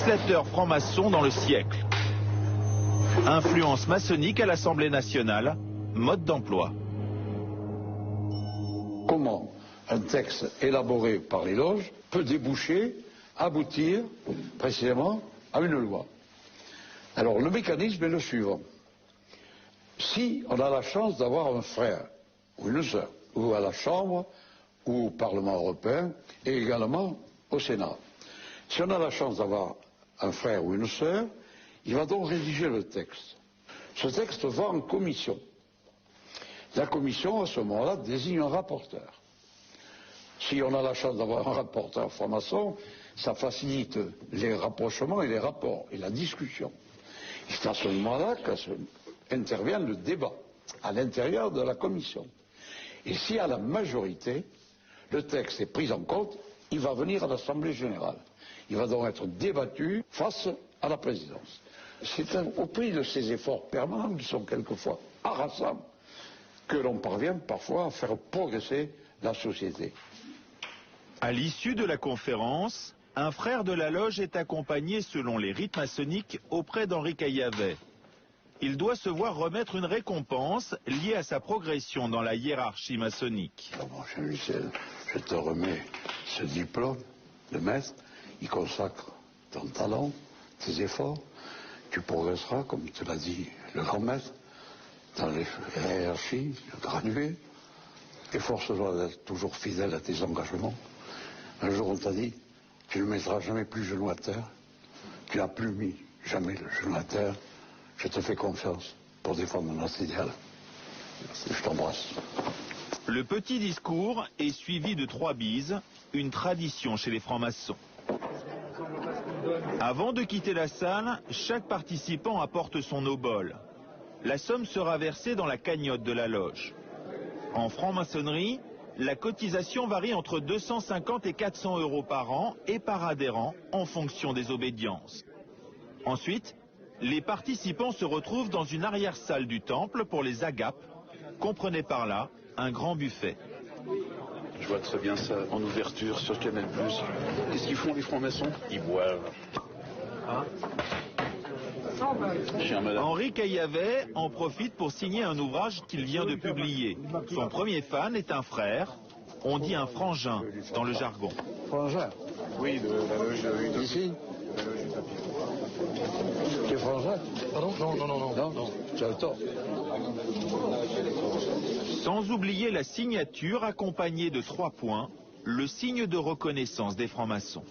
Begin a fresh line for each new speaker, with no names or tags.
Législateur franc-maçon dans le siècle. Influence maçonnique à l'Assemblée nationale, mode d'emploi.
Comment un texte élaboré par les loges peut déboucher, aboutir précisément à une loi. Alors le mécanisme est le suivant. Si on a la chance d'avoir un frère ou une sœur, ou à la Chambre, ou au Parlement européen, et également au Sénat. Si on a la chance d'avoir un frère ou une sœur, il va donc rédiger le texte. Ce texte va en commission. La commission, à ce moment-là, désigne un rapporteur. Si on a la chance d'avoir un rapporteur franc-maçon, ça facilite les rapprochements et les rapports et la discussion. Et c'est à ce moment-là qu'intervient le débat à l'intérieur de la commission. Et si à la majorité, le texte est pris en compte, il va venir à l'Assemblée générale. Il va donc être débattu face à la présidence. C'est au prix de ces efforts permanents qui sont quelquefois harassants que l'on parvient parfois à faire progresser la société.
À l'issue de la conférence, un frère de la loge est accompagné selon les rites maçonniques auprès d'Henri Caillavet. Il doit se voir remettre une récompense liée à sa progression dans la hiérarchie maçonnique.
Mon cher Michel, je te remets ce diplôme de maître. Il consacre ton talent, tes efforts. Tu progresseras, comme te l'a dit le grand maître, dans les hiérarchies, le gradué. Efforce-toi d'être toujours fidèle à tes engagements. Un jour, on t'a dit, tu ne mettras jamais plus genou à terre. Tu n'as plus mis jamais le genou à terre. Je te fais confiance pour défendre notre idéal. Je t'embrasse.
Le petit discours est suivi de 3 bises, une tradition chez les francs-maçons. Avant de quitter la salle, chaque participant apporte son obol. La somme sera versée dans la cagnotte de la loge. En franc-maçonnerie, la cotisation varie entre 250 et 400 € par an et par adhérent en fonction des obédiences. Ensuite, les participants se retrouvent dans une arrière-salle du temple pour les agapes. Comprenez par là un grand buffet.
Je vois très bien ça en ouverture sur Canal+. Qu'est-ce qu'ils font les francs-maçons? Ils boivent. Hein?
Henri Caillavet en profite pour signer un ouvrage qu'il vient de publier. Son premier fan est un frère, on dit un frangin dans le jargon.
Frangin?
Oui, de la loge Utopie.
Ici? Tu es frangin?
Pardon? Non.
Tu as le tort.
Sans oublier la signature accompagnée de 3 points, le signe de reconnaissance des francs-maçons.